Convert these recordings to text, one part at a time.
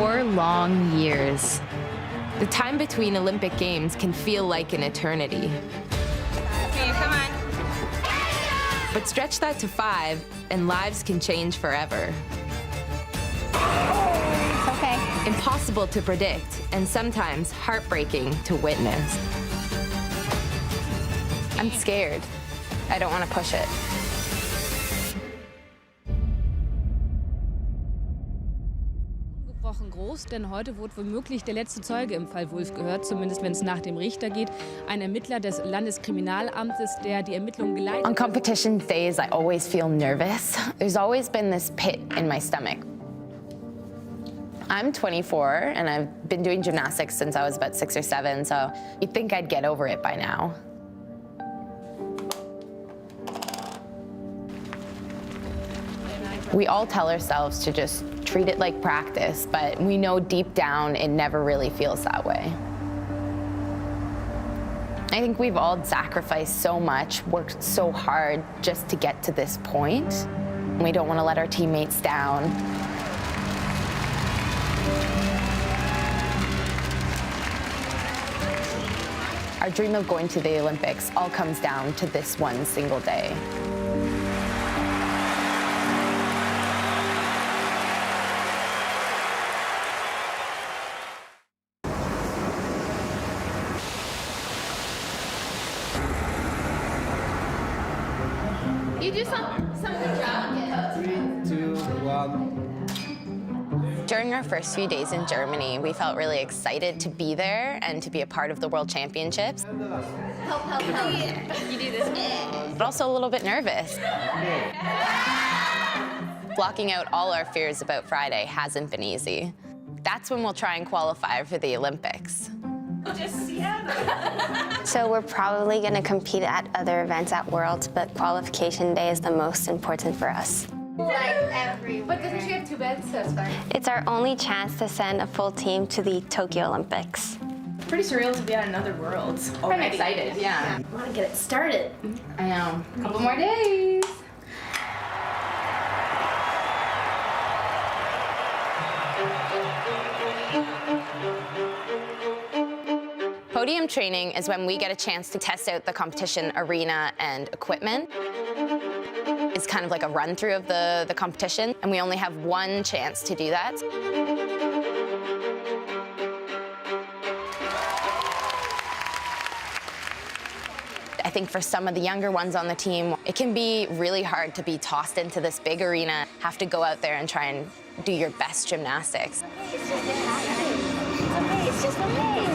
4 long years. The time between Olympic Games can feel like an eternity. Okay, come on. But stretch that to 5, and lives can change forever. It's okay. Impossible to predict, and sometimes heartbreaking to witness. I'm scared. I don't want to push it. Groß, denn heute wurde womöglich der letzte Zeuge im Fall Wulff gehört, zumindest wenn es nach dem Richter geht. Ein Ermittler des Landeskriminalamtes, der die Ermittlungen geleitet hat. On competition days, I always feel nervous. There's always been this pit in my stomach. I'm 24, and I've been doing gymnastics since I was about 6 or 7, so you'd think I'd get over it by now. We all tell ourselves to just treat it like practice, but we know deep down it never really feels that way. I think we've all sacrificed so much, worked so hard just to get to this point. We don't want to let our teammates down. Our dream of going to the Olympics all comes down to this one single day. You do some good job. 3, 2, 1. During our first few days in Germany, we felt really excited to be there and to be a part of the World Championships. Help. You do this. But also a little bit nervous. Blocking out all our fears about Friday hasn't been easy. That's when we'll try and qualify for the Olympics. So we're probably going to compete at other events at Worlds, but qualification day is the most important for us. Like everywhere. But doesn't she have 2 beds? So it's fine. It's our only chance to send a full team to the Tokyo Olympics. Pretty surreal to be at another Worlds. I'm excited, yeah. I want to get it started. I know. A couple more days. Podium training is when we get a chance to test out the competition arena and equipment. It's kind of like a run-through of the competition, and we only have one chance to do that. I think for some of the younger ones on the team, it can be really hard to be tossed into this big arena, have to go out there and try and do your best gymnastics. It's just okay.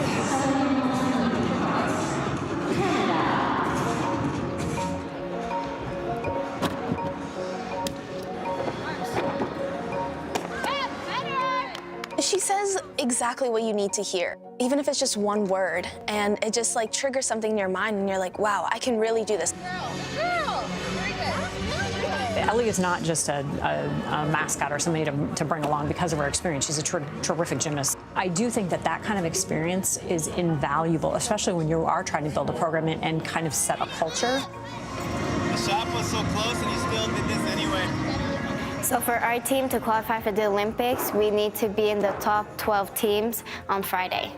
She says exactly what you need to hear, even if it's just one word, and it just like triggers something in your mind, and you're like, wow, I can really do this. Ellie is not just a mascot or somebody to bring along because of her experience. She's a terrific gymnast. I do think that that kind of experience is invaluable, especially when you are trying to build a program and kind of set a culture. The shot was so close, and you still did this anyway. So for our team to qualify for the Olympics, we need to be in the top 12 teams on Friday.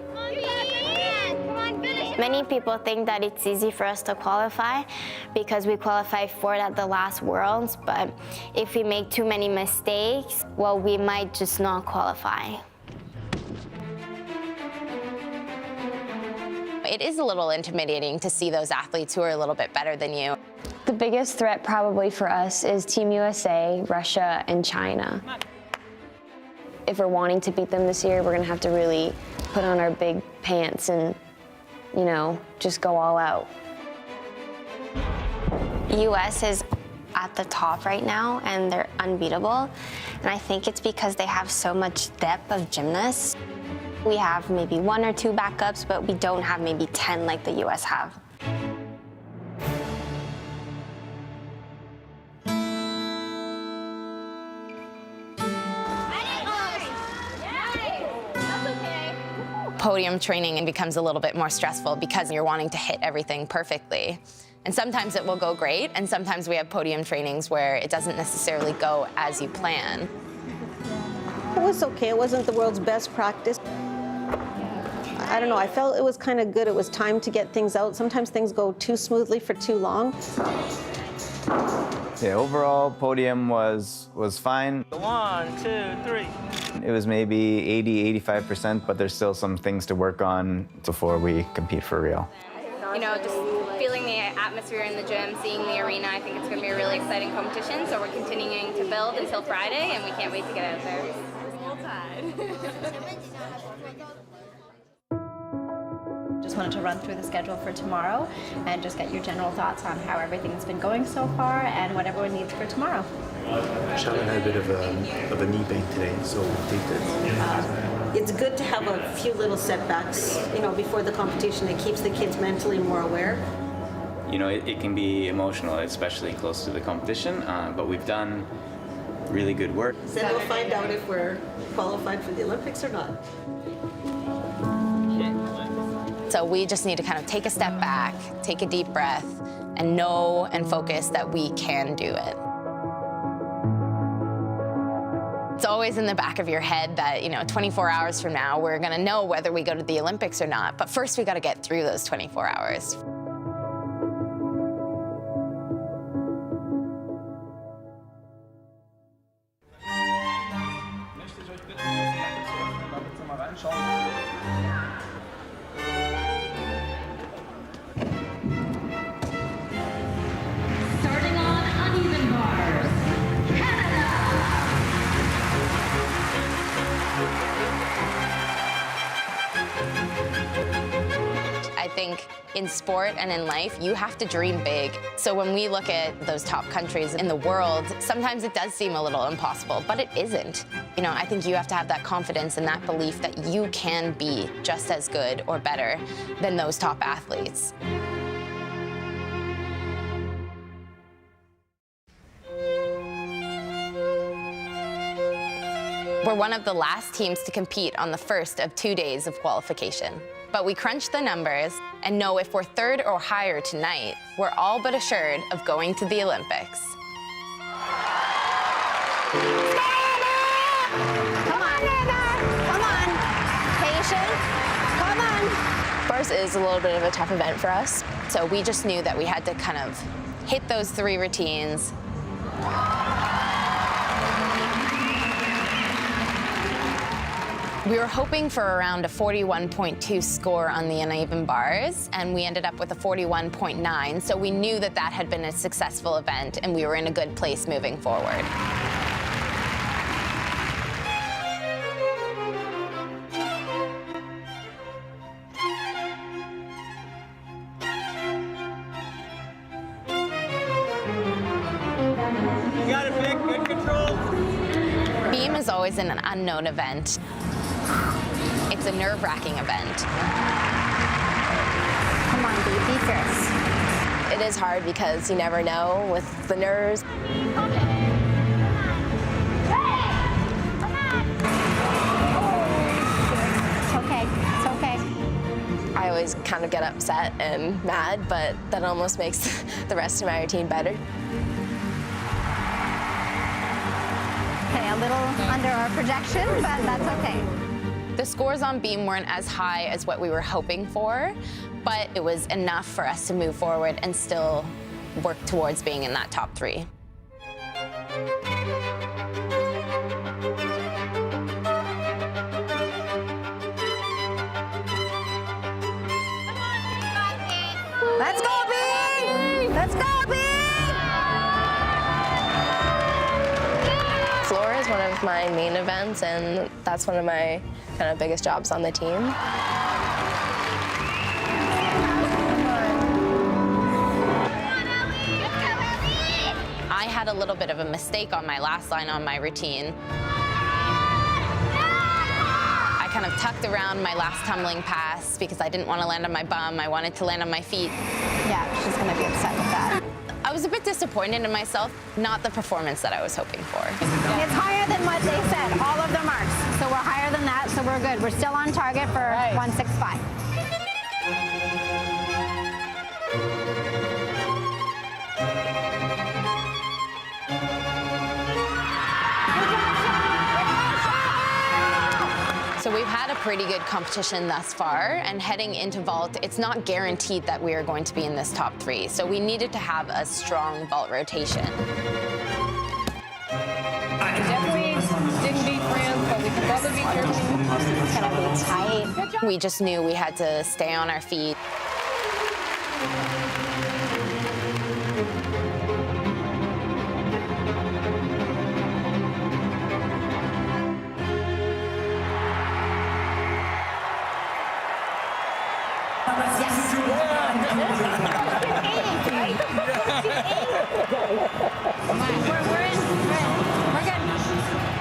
Many people think that it's easy for us to qualify because we qualified fourth at the last Worlds, but if we make too many mistakes, well, we might just not qualify. It is a little intimidating to see those athletes who are a little bit better than you. The biggest threat probably for us is Team USA, Russia, and China. If we're wanting to beat them this year, we're gonna have to really put on our big pants and, you know, just go all out. US is at the top right now, and they're unbeatable. And I think it's because they have so much depth of gymnasts. We have maybe 1 or 2 backups, but we don't have maybe 10 like the US have. Podium training becomes a little bit more stressful because you're wanting to hit everything perfectly. And sometimes it will go great, and sometimes we have podium trainings where it doesn't necessarily go as you plan. It was okay. It wasn't the world's best practice. I don't know, I felt it was kind of good. It was time to get things out. Sometimes things go too smoothly for too long. Yeah, overall podium was fine. 1, 2, 3. It was maybe 80–85%, but there's still some things to work on before we compete for real. You know, just feeling the atmosphere in the gym, seeing the arena, I think it's going to be a really exciting competition. So we're continuing to build until Friday, and we can't wait to get out there. Just wanted to run through the schedule for tomorrow and just get your general thoughts on how everything's been going so far and what everyone needs for tomorrow. Shannon had a bit of a knee pain today, so we'll take that. It's good to have a few little setbacks, you know, before the competition. It keeps the kids mentally more aware. You know, it can be emotional, especially close to the competition, but we've done really good work. Then we'll find out if we're qualified for the Olympics or not. So we just need to kind of take a step back, take a deep breath, and know and focus that we can do it. It's always in the back of your head that, you know, 24 hours from now, we're gonna know whether we go to the Olympics or not. But first, we gotta get through those 24 hours. Starting on uneven bars, Canada. I think in sport and in life, you have to dream big. So when we look at those top countries in the world, sometimes it does seem a little impossible, but it isn't. You know, I think you have to have that confidence and that belief that you can be just as good or better than those top athletes. We're one of the last teams to compete on the first of 2 days of qualification. But we crunched the numbers and know if we're third or higher tonight, we're all but assured of going to the Olympics. Come on, come on. Patience. Come on. Bars is a little bit of a tough event for us. So we just knew that we had to kind of hit those 3 routines. We were hoping for around a 41.2 score on the uneven bars, and we ended up with a 41.9, so we knew that that had been a successful event, and we were in a good place moving forward. You got it, Vic. Good control. Beam is always an unknown event. It's a nerve-wracking event. Come on, babe, be fierce. It is hard because you never know with the nerves. It's okay, it's okay. I always kind of get upset and mad, but that almost makes the rest of my routine better. Okay, a little under our projection, but that's okay. The scores on beam weren't as high as what we were hoping for, but it was enough for us to move forward and still work towards being in that top 3. Let's go, Bing! Let's go, Bing! Floor is one of my main events, and that's one of my kind of biggest jobs on the team. I had a little bit of a mistake on my last line on my routine. I kind of tucked around my last tumbling pass because I didn't want to land on my bum. I wanted to land on my feet. Yeah, she's going to be upset with that. I was a bit disappointed in myself, not the performance that I was hoping for. It's higher than what they said, all of the marks. So we're higher than that, so we're good. We're still on target for 165. So we've had a pretty good competition thus far, and heading into vault, it's not guaranteed that we are going to be in this top 3. So we needed to have a strong vault rotation. Definitely didn't beat France, but we could probably beat Germany. It's gonna be tight. We just knew we had to stay on our feet.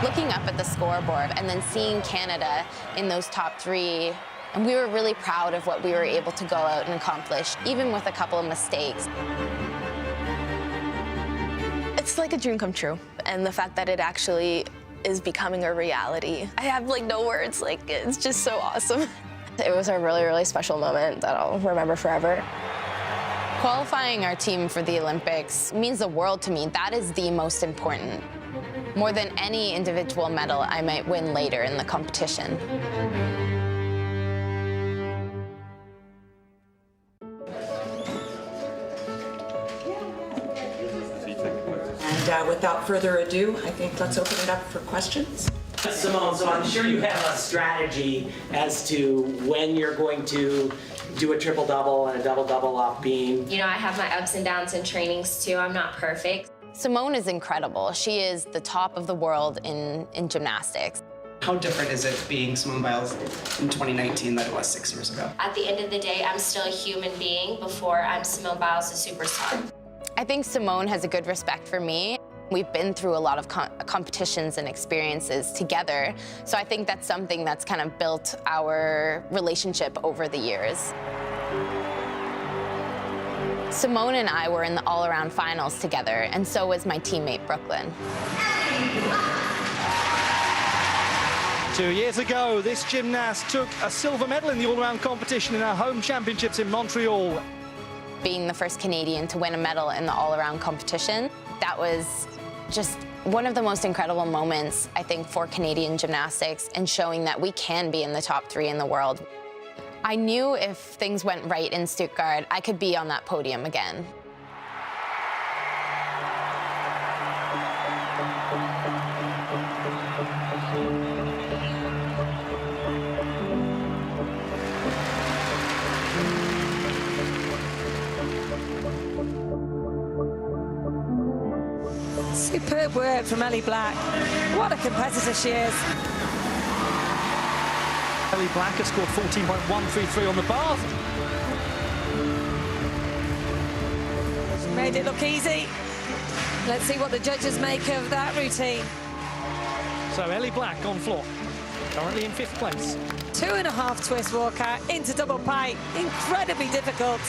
Looking up at the scoreboard and then seeing Canada in those top 3, and we were really proud of what we were able to go out and accomplish, even with a couple of mistakes. It's like a dream come true, and the fact that it actually is becoming a reality. I have like no words, like it's just so awesome. It was a really, really special moment that I'll remember forever. Qualifying our team for the Olympics means the world to me. That is the most important. More than any individual medal I might win later in the competition. And without further ado, I think let's open it up for questions. Simone, so I'm sure you have a strategy as to when you're going to do a triple-double and a double-double off beam. You know, I have my ups and downs in trainings too. I'm not perfect. Simone is incredible. She is the top of the world in gymnastics. How different is it being Simone Biles in 2019 than it was 6 years ago? At the end of the day, I'm still a human being before I'm Simone Biles, the superstar. I think Simone has a good respect for me. We've been through a lot of competitions and experiences together, so I think that's something that's kind of built our relationship over the years. Simone and I were in the all-around finals together, and so was my teammate, Brooklyn. 2 years ago, this gymnast took a silver medal in the all-around competition in our home championships in Montreal. Being the first Canadian to win a medal in the all-around competition, that was just one of the most incredible moments, I think, for Canadian gymnastics and showing that we can be in the top 3 in the world. I knew if things went right in Stuttgart, I could be on that podium again. Superb work from Ellie Black. What a competitor she is. Ellie Black has scored 14.133 on the bar. She made it look easy. Let's see what the judges make of that routine. So Ellie Black on floor, currently in 5th place. 2.5 twist walkout into double pike. Incredibly difficult.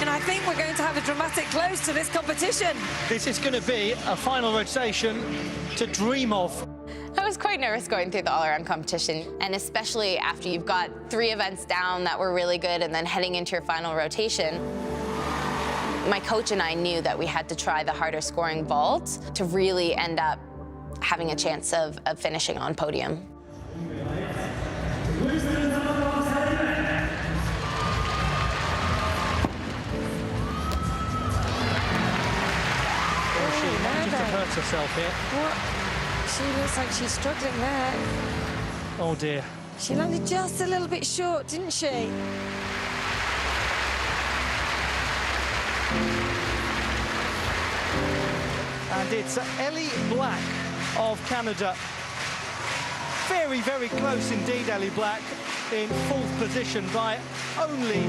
And I think we're going to have a dramatic close to this competition. This is going to be a final rotation to dream of. I was quite nervous going through the all-around competition, and especially after you've got 3 events down that were really good and then heading into your final rotation. My coach and I knew that we had to try the harder scoring vault to really end up having a chance of finishing on podium. Hurt herself here. What? She looks like she's struggling there. Oh dear. She landed just a little bit short, didn't she? And it's Ellie Black of Canada. Very, very close indeed, Ellie Black, in 4th position by only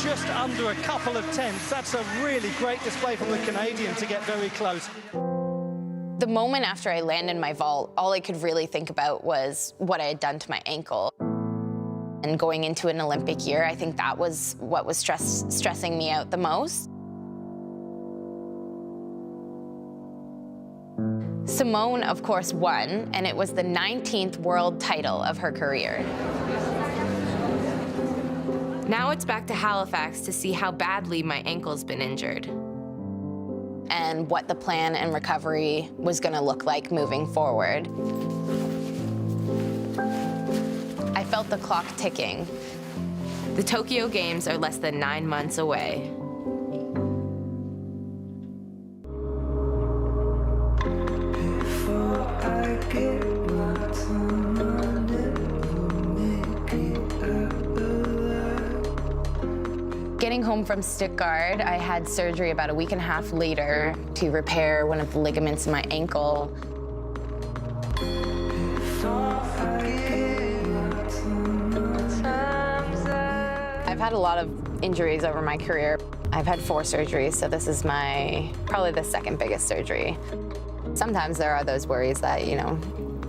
just under a couple of tenths. That's a really great display from the Canadian to get very close. The moment after I landed my vault, all I could really think about was what I had done to my ankle. And going into an Olympic year, I think that was what was stressing me out the most. Simone, of course, won, and it was the 19th world title of her career. Now it's back to Halifax to see how badly my ankle's been injured and what the plan and recovery was going to look like moving forward. felt the clock ticking. The Tokyo Games are less than 9 months away. Getting home from Stuttgart, I had surgery about a week and a half later to repair one of the ligaments in my ankle. I've had a lot of injuries over my career. I've had 4 surgeries, so this is probably the second biggest surgery. Sometimes there are those worries that, you know,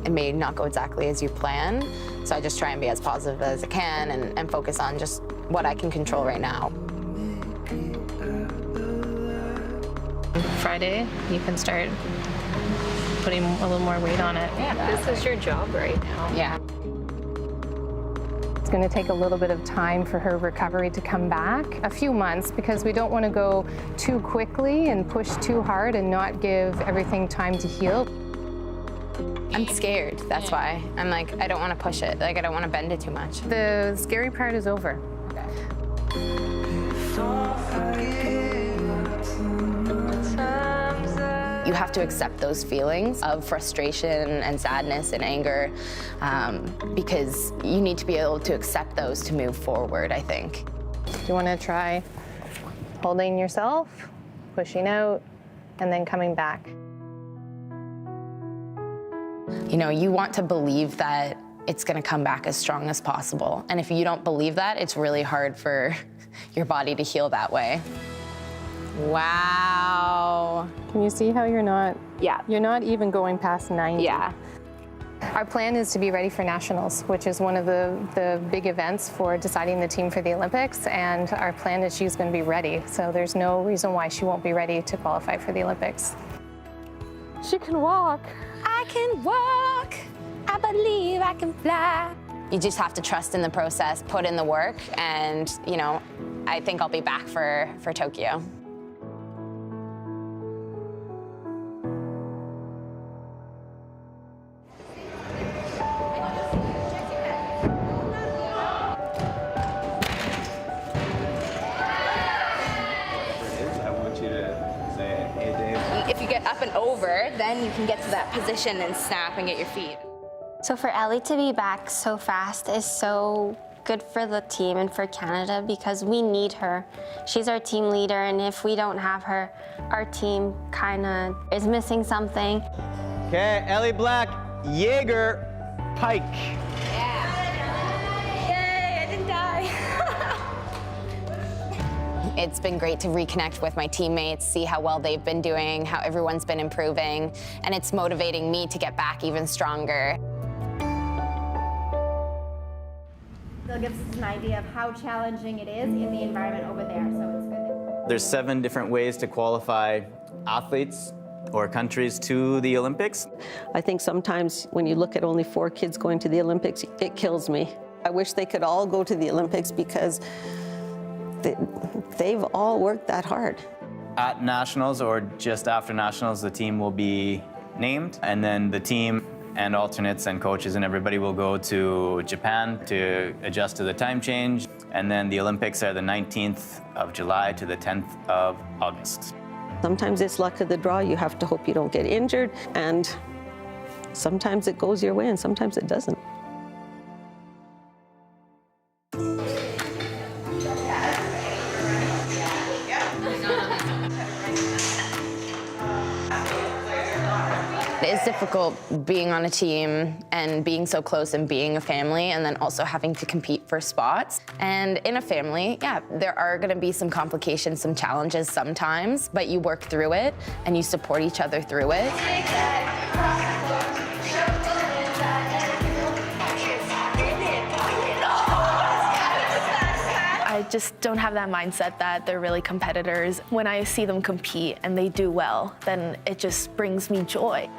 it may not go exactly as you plan, so I just try and be as positive as I can and focus on just what I can control right now. Friday, you can start putting a little more weight on it. Yeah, this is your job right now. Yeah. It's going to take a little bit of time for her recovery to come back, a few months, because we don't want to go too quickly and push too hard and not give everything time to heal. I'm scared, that's why. I'm like, I don't want to push it. Like, I don't want to bend it too much. The scary part is over. You have to accept those feelings of frustration and sadness and anger because you need to be able to accept those to move forward, I think. Do you want to try holding yourself, pushing out, and then coming back? You know, you want to believe that it's going to come back as strong as possible. And if you don't believe that, it's really hard for your body to heal that way. Wow. Can you see how you're not even going past 90? Yeah. Our plan is to be ready for nationals, which is one of the big events for deciding the team for the Olympics, and our plan is she's going to be ready. So there's no reason why she won't be ready to qualify for the Olympics. She can walk. I can walk. I believe I can fly. You just have to trust in the process, put in the work, and, you know, I think I'll be back for Tokyo. If you get up and over, then you can get to that position and snap and get your feet. So for Ellie to be back so fast is so good for the team and for Canada because we need her. She's our team leader, and if we don't have her, our team kind of is missing something. Okay, Ellie Black, Jaeger, Pike. Yay, I didn't die. It's been great to reconnect with my teammates, see how well they've been doing, how everyone's been improving, and it's motivating me to get back even stronger. They'll give us an idea of how challenging it is in the environment over there, so it's good. There's 7 different ways to qualify athletes or countries to the Olympics. I think sometimes when you look at only 4 kids going to the Olympics, it kills me. I wish they could all go to the Olympics because they've all worked that hard. At nationals or just after nationals, the team will be named, and then the team and alternates and coaches and everybody will go to Japan to adjust to the time change. And then the Olympics are the 19th of July to the 10th of August. Sometimes it's luck of the draw. You have to hope you don't get injured, and sometimes it goes your way and sometimes it doesn't. It is difficult being on a team and being so close and being a family, and then also having to compete for spots. And in a family, yeah, there are going to be some complications, some challenges sometimes, but you work through it and you support each other through it. I just don't have that mindset that they're really competitors. When I see them compete and they do well, then it just brings me joy.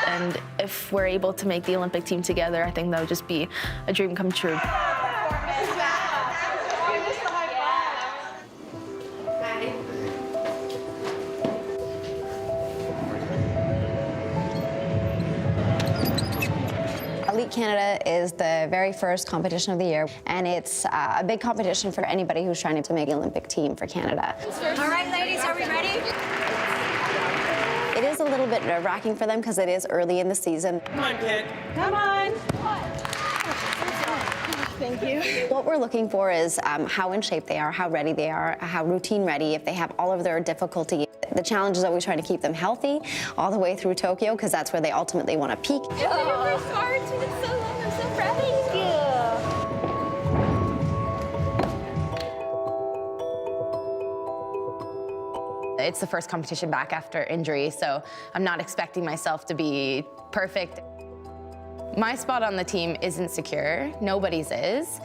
And if we're able to make the Olympic team together, I think that would just be a dream come true. Canada is the very first competition of the year, and it's a big competition for anybody who's trying to make an Olympic team for Canada. All right, ladies, are we ready? It is a little bit nerve-wracking for them because it is early in the season. Come on, kid. Come on. Thank you. What we're looking for is how in shape they are, how ready they are, how routine ready, if they have all of their difficulty. The challenge is always trying to keep them healthy all the way through Tokyo, because that's where they ultimately want to peak. It's your first march, and it's so long. I'm so proud of you. It's the first competition back after injury, so I'm not expecting myself to be perfect. My spot on the team isn't secure. Nobody's is.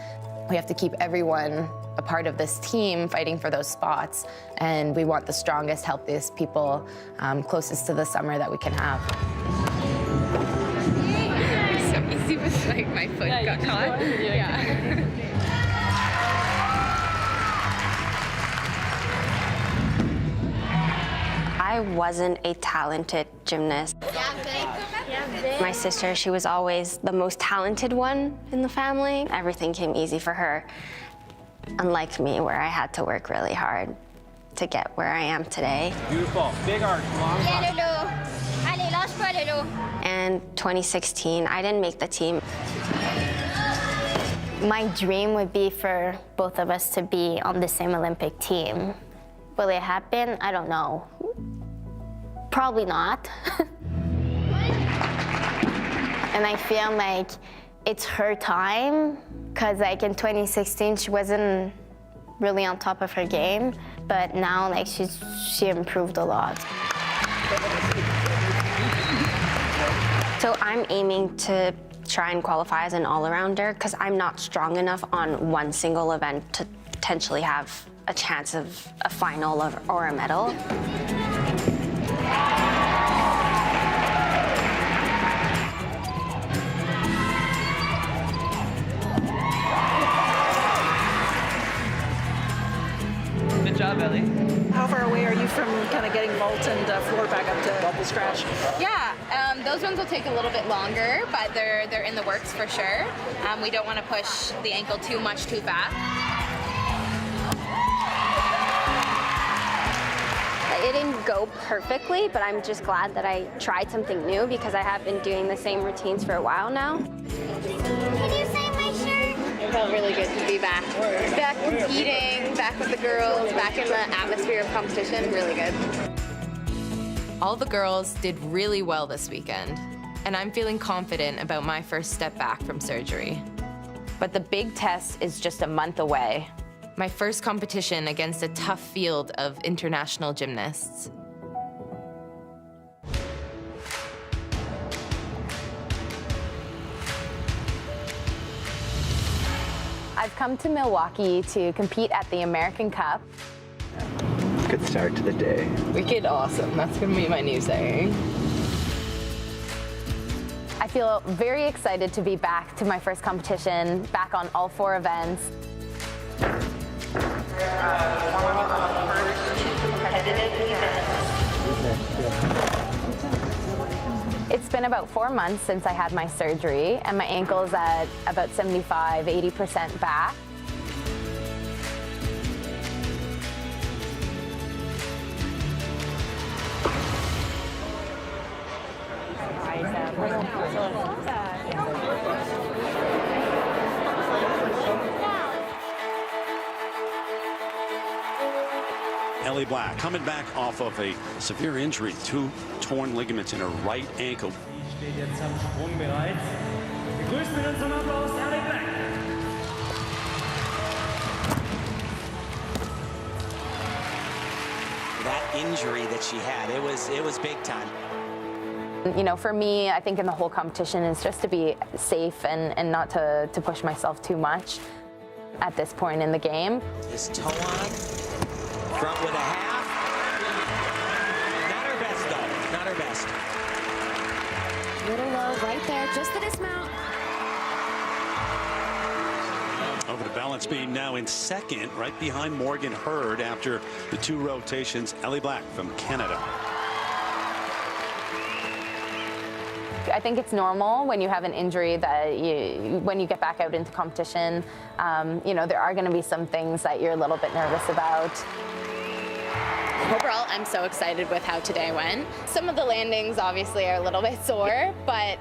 We have to keep everyone a part of this team fighting for those spots, and we want the strongest, healthiest people closest to the summer that we can have. It's so easy with like my foot got caught. Yeah. I wasn't a talented gymnast. My sister, she was always the most talented one in the family. Everything came easy for her, unlike me, where I had to work really hard to get where I am today. Beautiful. Big arch, long And 2016, I didn't make the team. My dream would be for both of us to be on the same Olympic team. Will it happen? I don't know. Probably not. And I feel like it's her time, because like in 2016, she wasn't really on top of her game, but now like she improved a lot. So I'm aiming to try and qualify as an all-arounder, because I'm not strong enough on one single event to potentially have a chance of a final or a medal. Good job, Ellie. How far away are you from kind of getting vault and floor back up to scratch? Yeah, those ones will take a little bit longer, but they're in the works for sure. We don't want to push the ankle too much too fast. It didn't go perfectly, but I'm just glad that I tried something new, because I have been doing the same routines for a while now. Can you sign my shirt? It felt really good to be back. Back competing, back with the girls, back in the atmosphere of competition, really good. All the girls did really well this weekend, and I'm feeling confident about my first step back from surgery. But the big test is just a month away. My first competition against a tough field of international gymnasts. I've come to Milwaukee to compete at the American Cup. Good start to the day. Wicked awesome. That's gonna be my new saying. I feel very excited to be back to my first competition, back on all 4 events. It's been about 4 months since I had my surgery, and my ankle's at about 75–80% back. Ellie Black coming back off of a severe injury, 2 torn ligaments in her right ankle. That injury that she had, it was big time. You know, for me, I think in the whole competition is just to be safe and not to push myself too much at this point in the game. This toe on, front with a half. Not her best though, not her best. Little low right there, just the dismount. Over the balance beam now in second, right behind Morgan Hurd after the 2 rotations. Ellie Black from Canada. I think it's normal when you have an injury that when you get back out into competition, you know, there are going to be some things that you're a little bit nervous about. Overall, I'm so excited with how today went. Some of the landings obviously are a little bit sore, but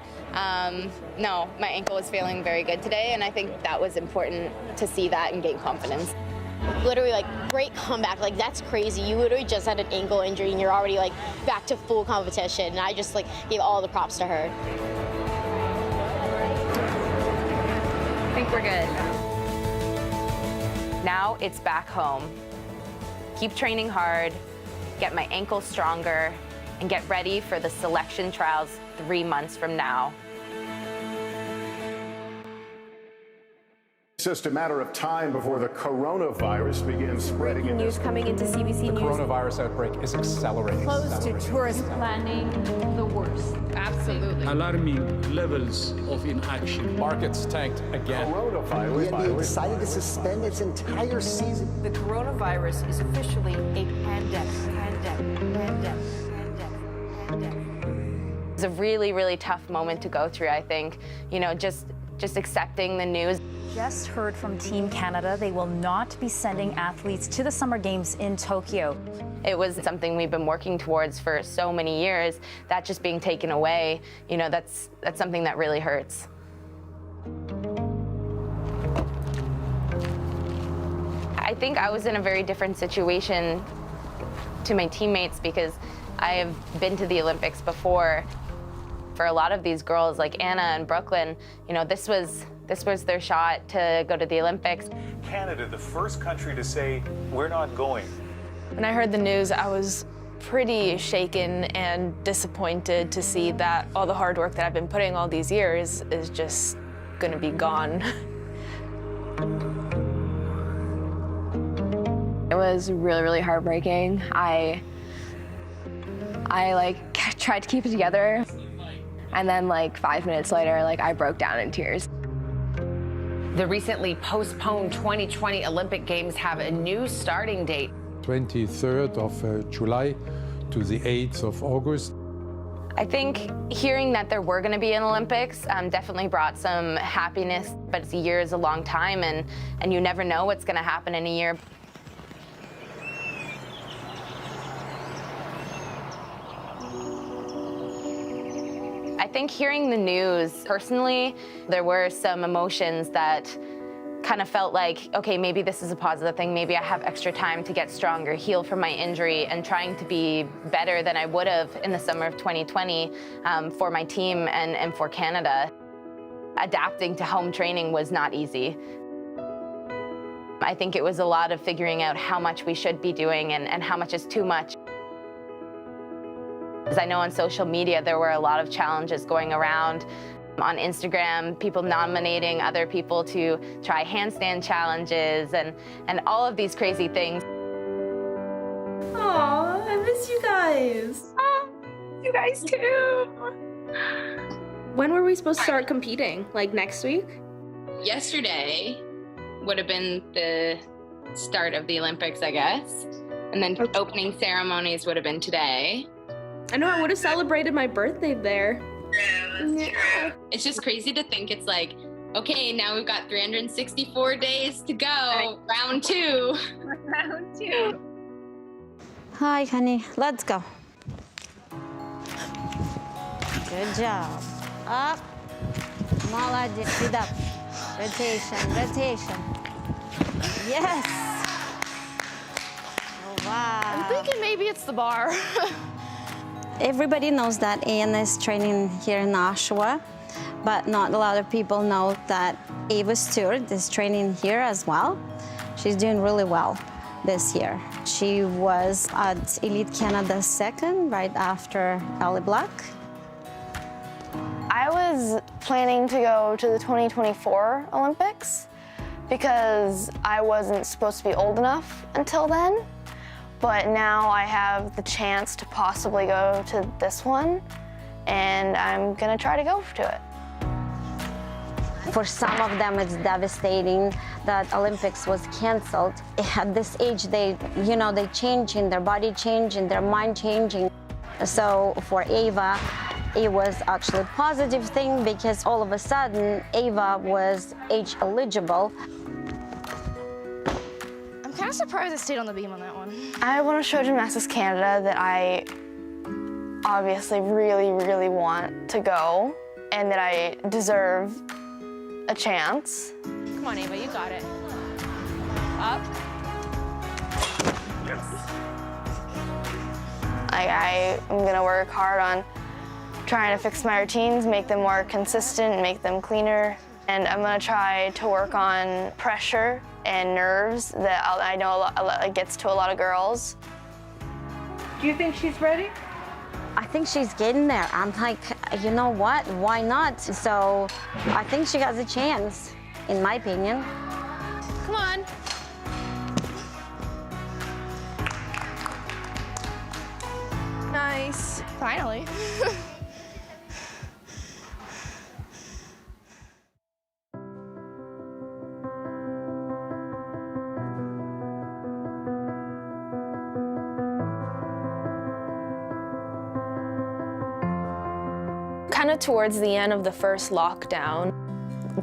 no, my ankle was feeling very good today, and I think that was important to see that and gain confidence. Literally, like, great comeback. Like, that's crazy. You literally just had an ankle injury and you're already like back to full competition, and I just like gave all the props to her. I think we're good. Now it's back home. Keep training hard, get my ankle stronger, and get ready for the selection trials 3 months from now. It's just a matter of time before the coronavirus begins spreading. Breaking news coming into CBC News. The coronavirus outbreak is accelerating. Close to tourist planning, the worst. Absolutely. Alarming levels of inaction. Markets tanked again. Coronavirus. The NBA decided to suspend its entire season. The coronavirus is officially a pandemic. It's a really, really tough moment to go through, I think. You know, just accepting the news. Just heard from Team Canada. They will not be sending athletes to the Summer Games in Tokyo. It was something we've been working towards for so many years. That just being taken away, you know, that's something that really hurts. I think I was in a very different situation to my teammates because I have been to the Olympics before. For a lot of these girls like Anna and Brooklyn, you know, this was their shot to go to the Olympics. Canada, the first country to say, we're not going. When I heard the news, I was pretty shaken and disappointed to see that all the hard work that I've been putting all these years is just gonna be gone. It was really, really heartbreaking. I like tried to keep it together, and then like 5 minutes later, like I broke down in tears. The recently postponed 2020 Olympic Games have a new starting date. 23rd of July to the 8th of August. I think hearing that there were going to be an Olympics definitely brought some happiness, but a year is a long time, and you never know what's going to happen in a year. I think hearing the news, personally, there were some emotions that kind of felt like, okay, maybe this is a positive thing. Maybe I have extra time to get stronger, heal from my injury, and trying to be better than I would have in the summer of 2020 for my team and for Canada. Adapting to home training was not easy. I think it was a lot of figuring out how much we should be doing and how much is too much. As I know on social media, there were a lot of challenges going around. On Instagram, people nominating other people to try handstand challenges and all of these crazy things. Aw, I miss you guys. You guys too. When were we supposed to start competing? Like next week? Yesterday would have been the start of the Olympics, I guess. And then opening ceremonies would have been today. I know I would have celebrated my birthday there. Yeah. It's just crazy to think it's like, okay, now we've got 364 days to go. Round two. Round two. Hi, honey. Let's go. Good job. Up. Молодец. Feet up. Rotation. Yes. Oh, wow. I'm thinking maybe it's the bar. Everybody knows that Anna is training here in Oshawa, but not a lot of people know that Ava Stewart is training here as well. She's doing really well this year. She was at Elite Canada second, right after Ellie Black. I was planning to go to the 2024 Olympics because I wasn't supposed to be old enough until then. But now I have the chance to possibly go to this one, and I'm gonna try to go to it. For some of them, it's devastating that Olympics was canceled. At this age, they changing, their body changing, their mind changing. So for Ava, it was actually a positive thing because all of a sudden Ava was age eligible. I'm kind of surprised I stayed on the beam on that one. I want to show Gymnastics Canada that I obviously really, really want to go and that I deserve a chance. Come on, Ava, you got it. Up. Yes. I'm gonna work hard on trying to fix my routines, make them more consistent, make them cleaner. And I'm gonna try to work on pressure and nerves that I know gets to a lot of girls. Do you think she's ready? I think she's getting there. I'm like, you know what? Why not? So I think she has a chance, in my opinion. Come on. Nice. Finally. Kind of towards the end of the first lockdown,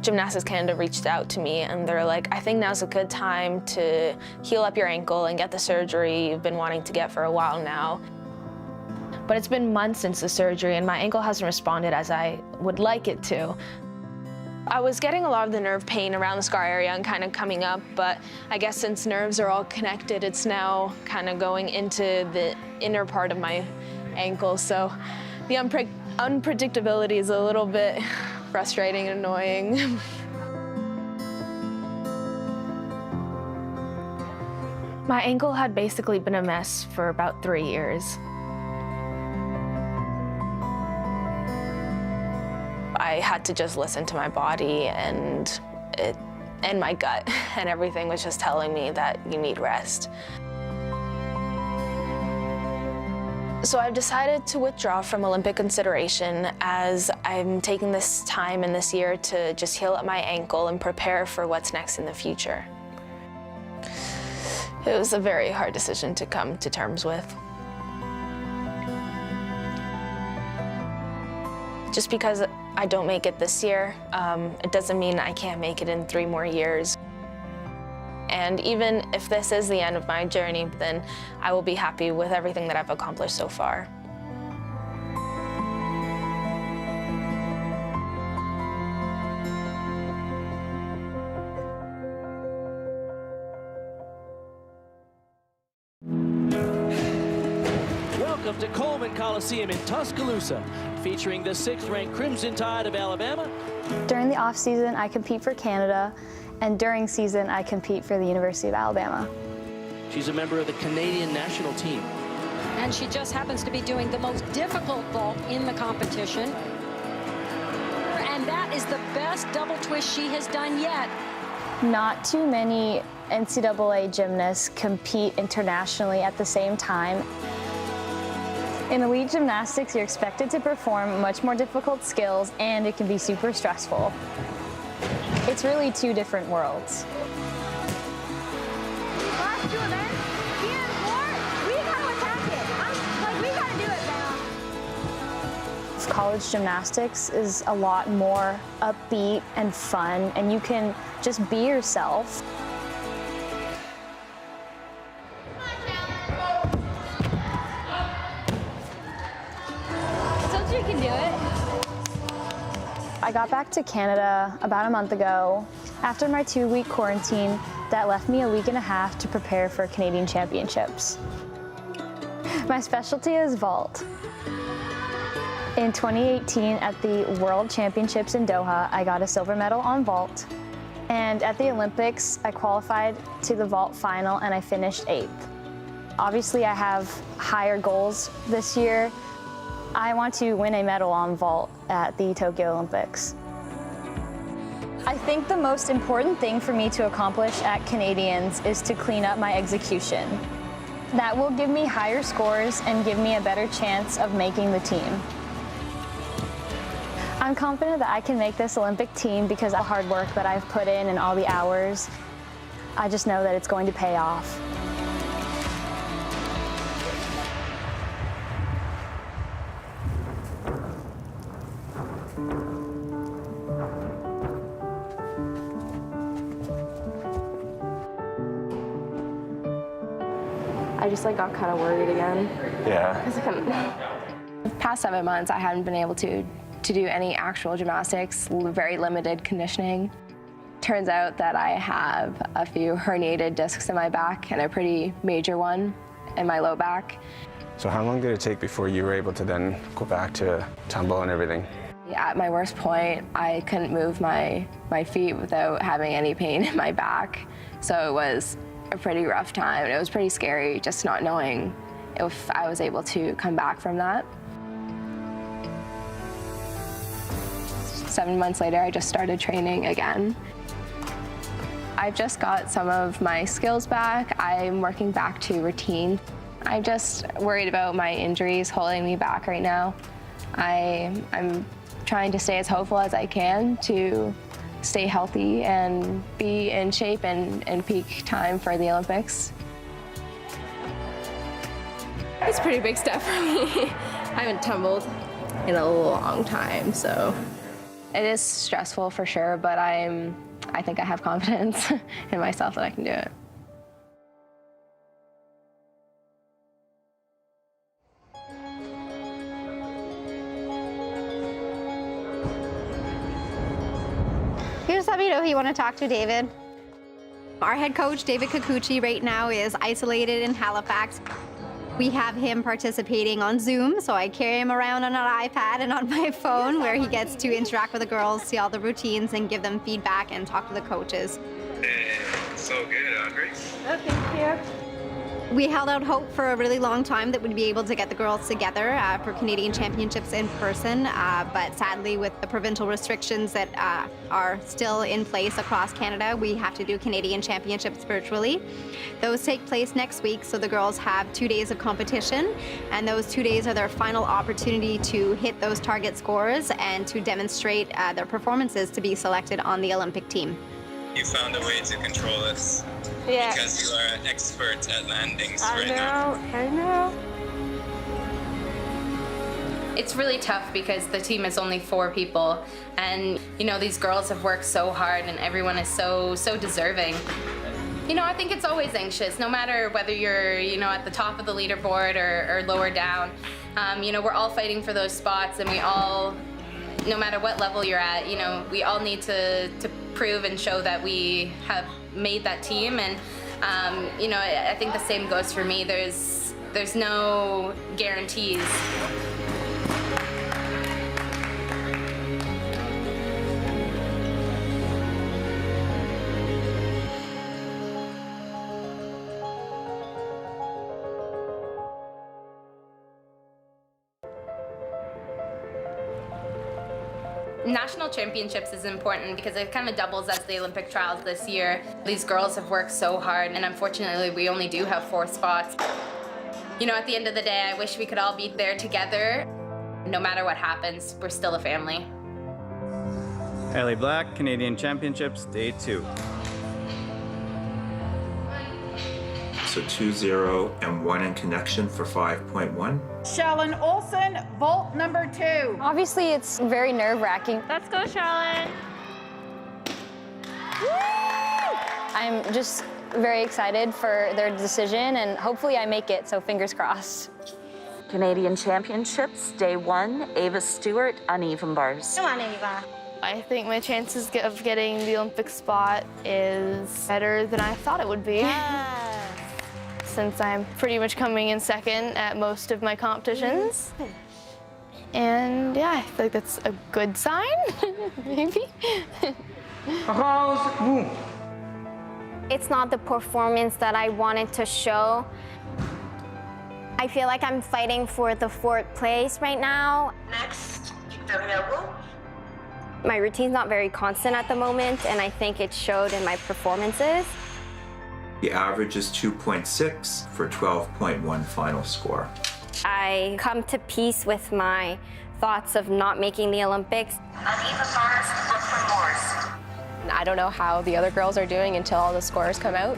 Gymnastics Canada reached out to me and they're like, I think now's a good time to heal up your ankle and get the surgery you've been wanting to get for a while now. But it's been months since the surgery and my ankle hasn't responded as I would like it to. I was getting a lot of the nerve pain around the scar area and kind of coming up, but I guess since nerves are all connected, it's now kind of going into the inner part of my ankle. So the unpredictability is a little bit frustrating and annoying. My ankle had basically been a mess for about 3 years. I had to just listen to my body and my gut, and everything was just telling me that you need rest. So I've decided to withdraw from Olympic consideration as I'm taking this time in this year to just heal up my ankle and prepare for what's next in the future. It was a very hard decision to come to terms with. Just because I don't make it this year, it doesn't mean I can't make it in 3 more years. And even if this is the end of my journey, then I will be happy with everything that I've accomplished so far. Welcome to Coleman Coliseum in Tuscaloosa, featuring the 6th-ranked Crimson Tide of Alabama. During the off-season, I compete for Canada, and during season, I compete for the University of Alabama. She's a member of the Canadian national team. And she just happens to be doing the most difficult vault in the competition. And that is the best double twist she has done yet. Not too many NCAA gymnasts compete internationally at the same time. In elite gymnastics, you're expected to perform much more difficult skills, and it can be super stressful. It's really 2 different worlds. Last 2 events, here and 4, we gotta attack it. We gotta do it now. College gymnastics is a lot more upbeat and fun, and you can just be yourself. I got back to Canada about a month ago after my 2-week quarantine that left me a week and a half to prepare for Canadian Championships. My specialty is vault. In 2018 at the World Championships in Doha, I got a silver medal on vault. And at the Olympics, I qualified to the vault final and I finished 8th. Obviously, I have higher goals this year. I want to win a medal on vault at the Tokyo Olympics. I think the most important thing for me to accomplish at Canadians is to clean up my execution. That will give me higher scores and give me a better chance of making the team. I'm confident that I can make this Olympic team because of the hard work that I've put in and all the hours. I just know that it's going to pay off. I just got kind of worried again. Yeah. The past 7 months, I hadn't been able to do any actual gymnastics, very limited conditioning. Turns out that I have a few herniated discs in my back and a pretty major one in my low back. So how long did it take before you were able to then go back to tumble and everything? At my worst point, I couldn't move my feet without having any pain in my back. So it was a pretty rough time. It was pretty scary just not knowing if I was able to come back from that. 7 months later, I just started training again. I've just got some of my skills back. I'm working back to routine. I'm just worried about my injuries holding me back right now. I'm trying to stay as hopeful as I can to stay healthy and be in shape and peak time for the Olympics. It's a pretty big step for me. I haven't tumbled in a long time, so. It is stressful for sure, but I think I have confidence in myself that I can do it. Here's let me know who you want to talk to, David. Our head coach, David Kikuchi, right now is isolated in Halifax. We have him participating on Zoom, so I carry him around on an iPad and on my phone where he gets to interact with the girls, see all the routines, and give them feedback and talk to the coaches. So good, Audrey. Oh, thank you. We held out hope for a really long time that we'd be able to get the girls together for Canadian Championships in person, but sadly with the provincial restrictions that are still in place across Canada, we have to do Canadian Championships virtually. Those take place next week, so the girls have 2 days of competition, and those 2 days are their final opportunity to hit those target scores and to demonstrate their performances to be selected on the Olympic team. You found a way to control us. Yeah. Because you are an expert at landings right now. I know. It's really tough because the team is only 4 people, and these girls have worked so hard, and everyone is so deserving. I think it's always anxious, no matter whether you're at the top of the leaderboard or lower down. We're all fighting for those spots, and we all, no matter what level you're at, we all need to prove and show that we have made that team, and I think the same goes for me. There's no guarantees. National Championships is important because it kind of doubles as the Olympic trials this year. These girls have worked so hard, and unfortunately we only do have 4 spots. At the end of the day, I wish we could all be there together. No matter what happens, we're still a family. Ellie Black, Canadian Championships, Day 2. So 2-0 and 1 in connection for 5.1. Shallon Olsen, vault number 2. Obviously, it's very nerve-wracking. Let's go, Shallon. I'm just very excited for their decision, and hopefully I make it, so fingers crossed. Canadian Championships, Day 1, Ava Stewart, uneven bars. Come on, Ava. I think my chances of getting the Olympic spot is better than I thought it would be. Since I'm pretty much coming in second at most of my competitions. And yeah, I feel like that's a good sign, maybe. It's not the performance that I wanted to show. I feel like I'm fighting for the 4th place right now. Next, Victoria Wu. My routine's not very constant at the moment, and I think it showed in my performances. The average is 2.6 for 12.1 final score. I come to peace with my thoughts of not making the Olympics. Uneven bars, look for Moores. I don't know how the other girls are doing until all the scores come out.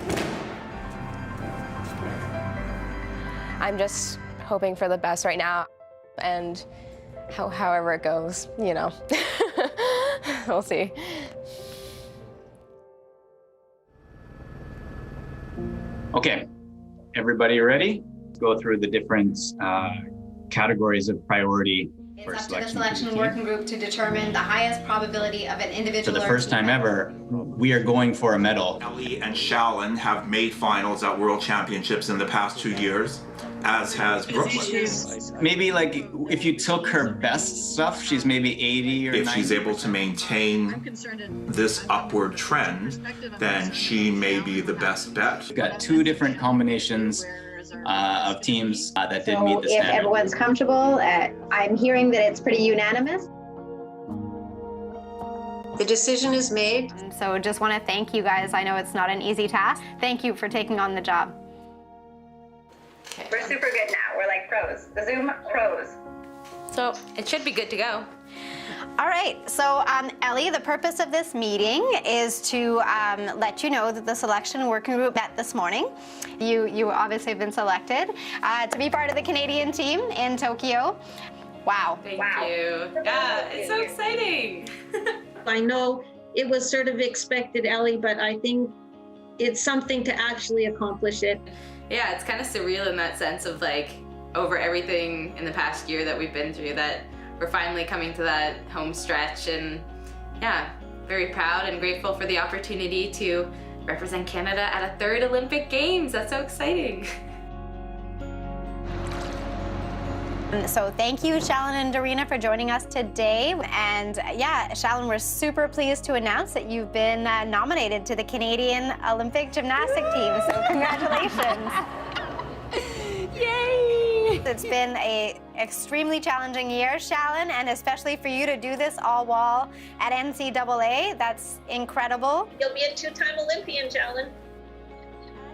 I'm just hoping for the best right now, and However it goes, you know. We'll see. Okay, everybody ready? Go through the different categories of priority for It's up to the selection. selection working group to determine the highest probability of an For individual the or first team time member. ever, we are going for a medal. Ellie and Shallon have made finals at World Championships in the past 2 years, as has Brooklyn. Maybe like if you took her best stuff, she's maybe 80 or 90. If she's able to maintain this upward trend, then she may be the best bet. We've got 2 different combinations of teams that did meet the if standard. everyone's comfortable, I'm hearing that it's pretty unanimous. The decision is made. So just want to thank you guys. I know it's not an easy task. Thank you for taking on the job. We're super good now. We're like pros. The Zoom pros. So it should be good to go. All right, so Ellie, the purpose of this meeting is to let you know that the selection working group met this morning. You obviously have been selected to be part of the Canadian team in Tokyo. Wow. Thank you. Yeah, it's so exciting. I know it was sort of expected, Ellie, but I think it's something to actually accomplish it. Yeah, it's kind of surreal in that sense of like over everything in the past year that we've been through that we're finally coming to that home stretch, and yeah, very proud and grateful for the opportunity to represent Canada at a 3rd Olympic Games. That's so exciting. So thank you, Shallon and Darina, for joining us today. And yeah, Shallon, we're super pleased to announce that you've been nominated to the Canadian Olympic gymnastic team. So congratulations. Yay! It's been an extremely challenging year, Shallon, and especially for you to do this all while at NCAA. That's incredible. You'll be a 2-time Olympian, Shallon.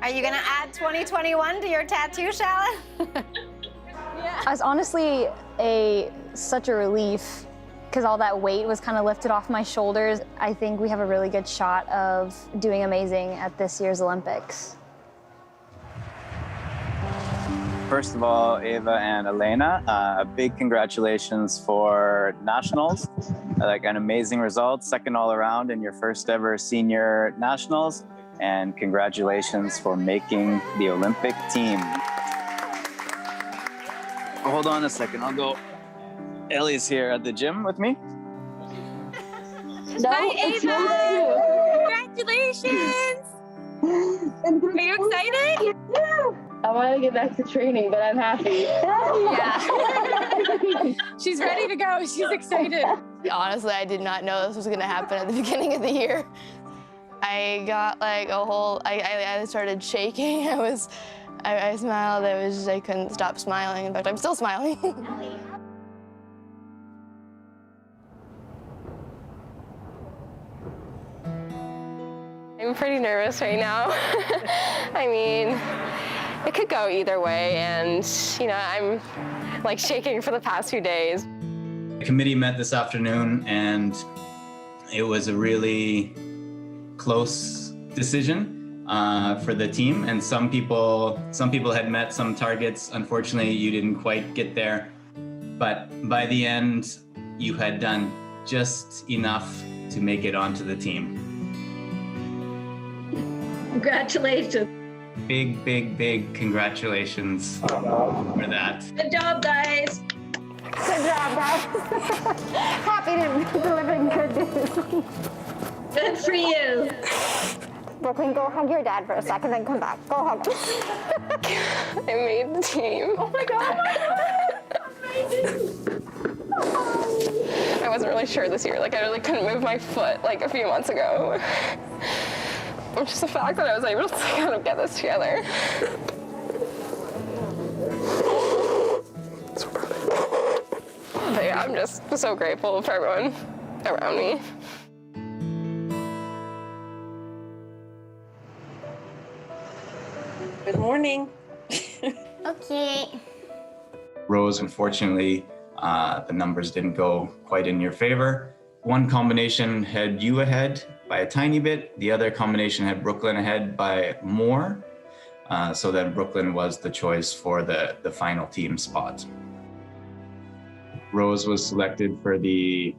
Are you going to add 2021 to your tattoo, Shallon? It was honestly such a relief because all that weight was kind of lifted off my shoulders. I think we have a really good shot of doing amazing at this year's Olympics. First of all, Ava and Elena, big congratulations for nationals. Like an amazing result, second all around in your first ever senior nationals, and congratulations for making the Olympic team. Hold on a second, I'll go. Ellie's here at the gym with me. Hi, Ava! Congratulations! Are you excited? I want to get back to training, but I'm happy. Yeah. She's ready to go. She's excited. Honestly, I did not know this was going to happen at the beginning of the year. I got like a whole, I started shaking. I smiled. I couldn't stop smiling. In fact, I'm still smiling. I'm pretty nervous right now. I mean, it could go either way, and you know, I'm like shaking for the past few days. The committee met this afternoon, and it was a really close decision for the team. And some people had met some targets. Unfortunately, you didn't quite get there. But by the end, you had done just enough to make it onto the team. Congratulations. Big, big, big congratulations for that. Good job, guys. Good job, guys. Happy to deliver good news. Good for you. Brooklyn, go hug your dad for a second, then come back. Go hug him. I made the team. Oh my God. I wasn't really sure this year. Like, I really couldn't move my foot like a few months ago. Just the fact that I was able to kind of get this together. So proud of you. But yeah, I'm just so grateful for everyone around me. Good morning. Okay. Rose, unfortunately, the numbers didn't go quite in your favor. One combination had you ahead by a tiny bit. The other combination had Brooklyn ahead by more. So then Brooklyn was the choice for the final team spot. Rose was selected for the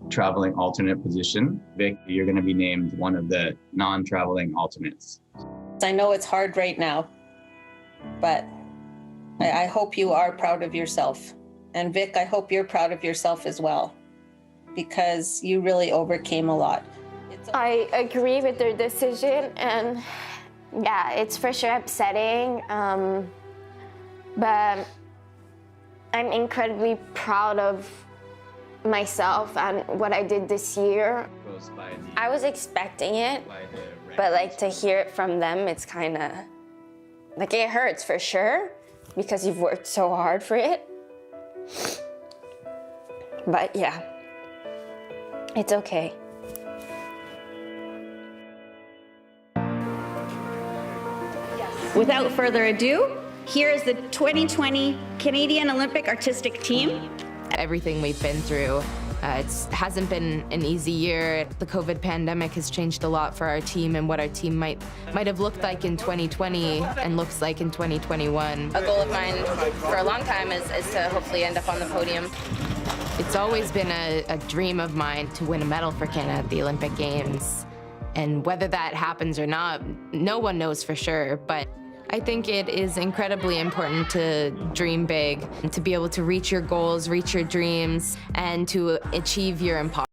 traveling alternate position. Vic, you're going to be named one of the non-traveling alternates. I know it's hard right now, but I hope you are proud of yourself. And Vic, I hope you're proud of yourself as well, because you really overcame a lot. I agree with their decision, and yeah, it's for sure upsetting, but I'm incredibly proud of myself and what I did this year. I was expecting it, but like to hear it from them, it's kind of like it hurts for sure because you've worked so hard for it. But yeah, it's okay. Without further ado, here is the 2020 Canadian Olympic Artistic Team. Everything we've been through, it hasn't been an easy year. The COVID pandemic has changed a lot for our team and what our team might have looked like in 2020 and looks like in 2021. A goal of mine for a long time is to hopefully end up on the podium. It's always been a dream of mine to win a medal for Canada at the Olympic Games. And whether that happens or not, no one knows for sure, but I think it is incredibly important to dream big, and to be able to reach your goals, reach your dreams, and to achieve your impossible.